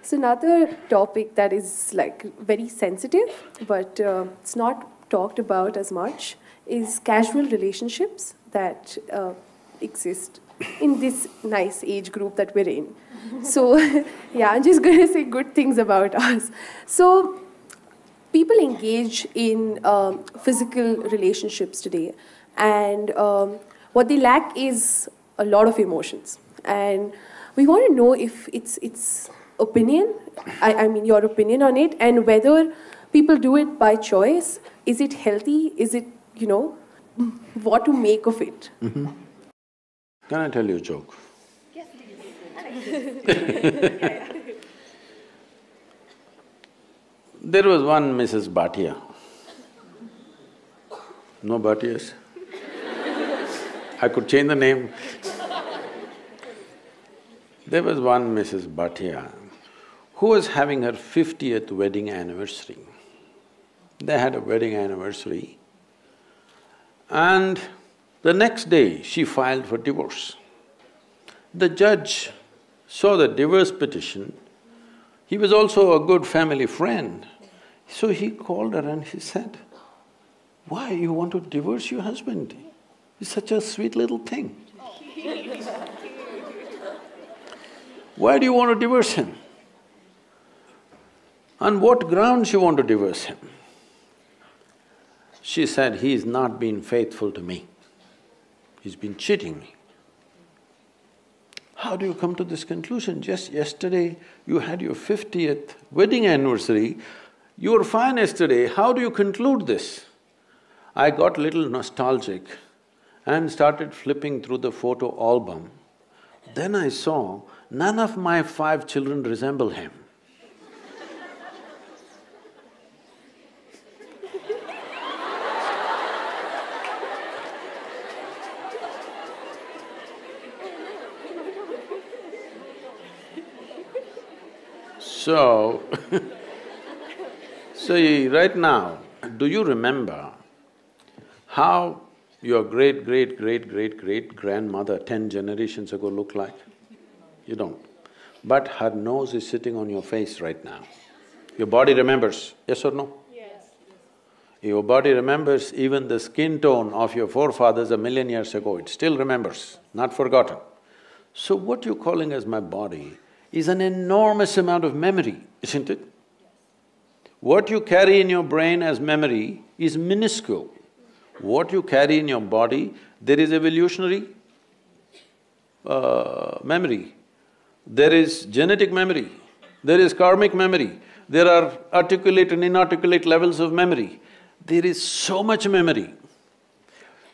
So another topic that is like very sensitive, but it's not talked about as much, is casual relationships that exist in this nice age group that we're in. So yeah, I'm just going to say good things about us. So people engage in physical relationships today, and what they lack is a lot of emotions. And we want to know if it's opinion, I mean your opinion on it, and whether people do it by choice. Is it healthy? Is it, what to make of it? Mm-hmm. Can I tell you a joke? Yes, please. There was one Mrs. Bhatia. No Bhatias? I could change the name. There was one Mrs. Bhatia who was having her 50th wedding anniversary. They had a wedding anniversary, and the next day she filed for divorce. The judge saw the divorce petition. He was also a good family friend. So he called her and he said, "Why you want to divorce your husband? He's such a sweet little thing. Why do you want to divorce him? On what grounds you want to divorce him?" She said, "He's not been faithful to me. He's been cheating me." How do you come to this conclusion? Just yesterday you had your 50th wedding anniversary, you were fine yesterday, how do you conclude this? I got little nostalgic and started flipping through the photo album. Then I saw none of my 5 children resemble him. So, right now, do you remember how your great-great-great-great-great-grandmother 10 generations ago looked like? You don't. But her nose is sitting on your face right now. Your body remembers, yes or no? Yes. Your body remembers even the skin tone of your forefathers 1,000,000 years ago, it still remembers, not forgotten. So what you're calling as my body is an enormous amount of memory, isn't it? What you carry in your brain as memory is minuscule. What you carry in your body, there is evolutionary memory, there is genetic memory, there is karmic memory, there are articulate and inarticulate levels of memory. There is so much memory.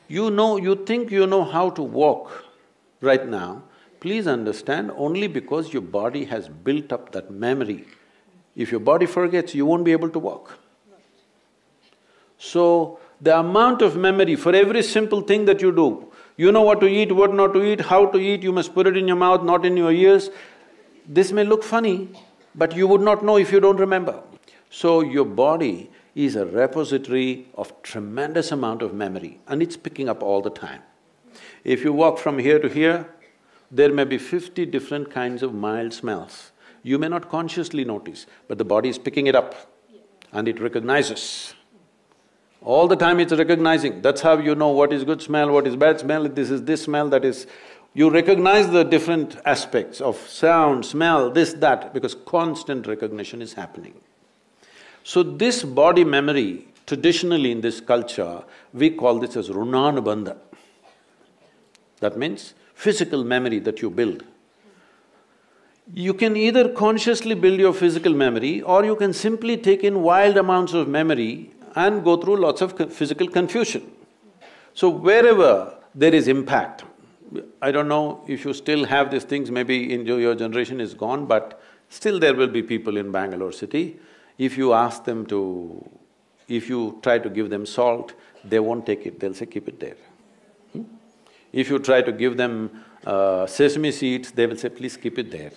You think you know how to walk right now, please understand, only because your body has built up that memory. If your body forgets, you won't be able to walk. So, the amount of memory for every simple thing that you do, you know what to eat, what not to eat, how to eat, you must put it in your mouth, not in your ears. This may look funny, but you would not know if you don't remember. So, your body is a repository of tremendous amount of memory, and it's picking up all the time. If you walk from here to here, there may be 50 different kinds of mild smells. You may not consciously notice, but the body is picking it up and it recognizes. All the time it's recognizing, that's how you know what is good smell, what is bad smell, this is this smell, that is… You recognize the different aspects of sound, smell, this, that, because constant recognition is happening. So this body memory, traditionally in this culture, we call this as runanubandha. That means physical memory that you build. You can either consciously build your physical memory, or you can simply take in wild amounts of memory and go through lots of physical confusion. So wherever there is impact, I don't know if you still have these things, maybe in your generation is gone, but still there will be people in Bangalore city, if you ask them to… if you try to give them salt, they won't take it, they'll say, keep it there. If you try to give them sesame seeds, they will say, please keep it there.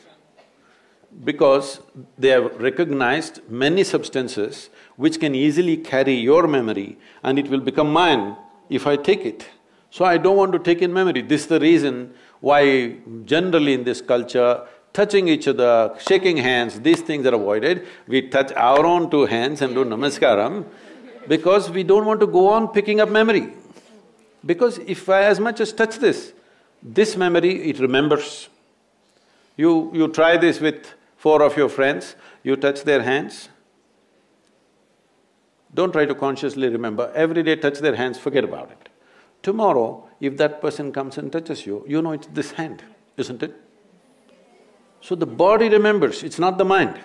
Because they have recognized many substances which can easily carry your memory and it will become mine if I take it. So I don't want to take in memory. This is the reason why generally in this culture, touching each other, shaking hands, these things are avoided. We touch our own two hands and do namaskaram because we don't want to go on picking up memory. Because if I as much as touch this memory, it remembers. You try this with 4 of your friends, you touch their hands. Don't try to consciously remember, every day touch their hands, forget about it. Tomorrow, if that person comes and touches you, you know it's this hand, isn't it? So the body remembers, it's not the mind.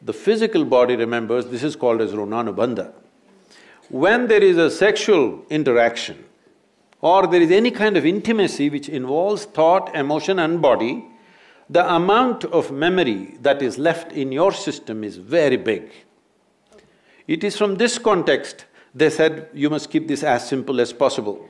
The physical body remembers, this is called as runanubandha. When there is a sexual interaction or there is any kind of intimacy which involves thought, emotion and body, the amount of memory that is left in your system is very big. It is from this context they said you must keep this as simple as possible.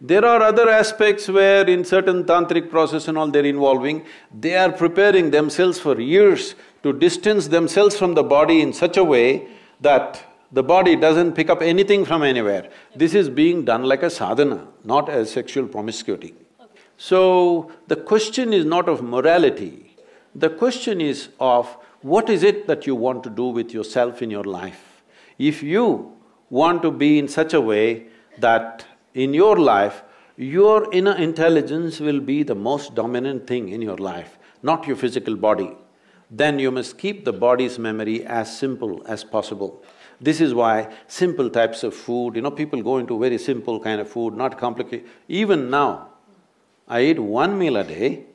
There are other aspects where in certain tantric process and all they're involving, they are preparing themselves for years to distance themselves from the body in such a way that the body doesn't pick up anything from anywhere. This is being done like a sadhana, not as sexual promiscuity. So, the question is not of morality, the question is of what is it that you want to do with yourself in your life. If you want to be in such a way that in your life, your inner intelligence will be the most dominant thing in your life, not your physical body, then you must keep the body's memory as simple as possible. This is why simple types of food, people go into very simple kind of food, not complicated. Even now, I eat 1 meal a day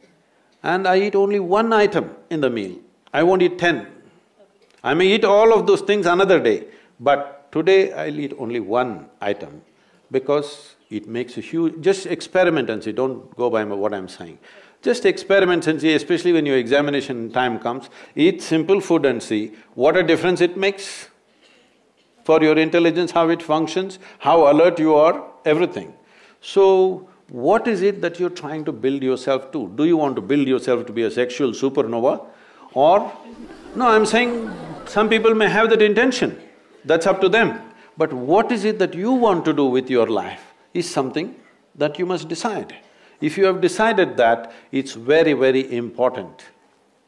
and I eat only 1 item in the meal. I won't eat 10. I may eat all of those things another day, but today I'll eat only 1 item because it makes a huge… Just experiment and see, don't go by what I'm saying. Just experiment and see, especially when your examination time comes, eat simple food and see what a difference it makes for your intelligence, how it functions, how alert you are, everything. So, what is it that you're trying to build yourself to? Do you want to build yourself to be a sexual supernova? Or… No, I'm saying some people may have that intention, that's up to them. But what is it that you want to do with your life is something that you must decide. If you have decided that, it's very, very important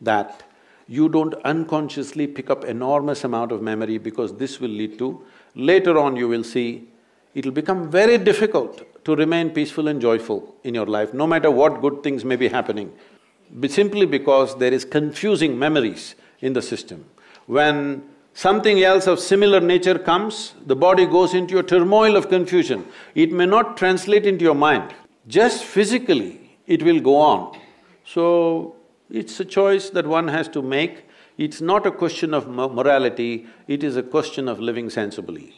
that you don't unconsciously pick up enormous amount of memory because this will lead to… Later on you will see, it'll become very difficult to remain peaceful and joyful in your life, no matter what good things may be happening, simply because there is confusing memories in the system. When something else of similar nature comes, the body goes into a turmoil of confusion. It may not translate into your mind, just physically it will go on. So, it's a choice that one has to make. It's not a question of morality, it is a question of living sensibly.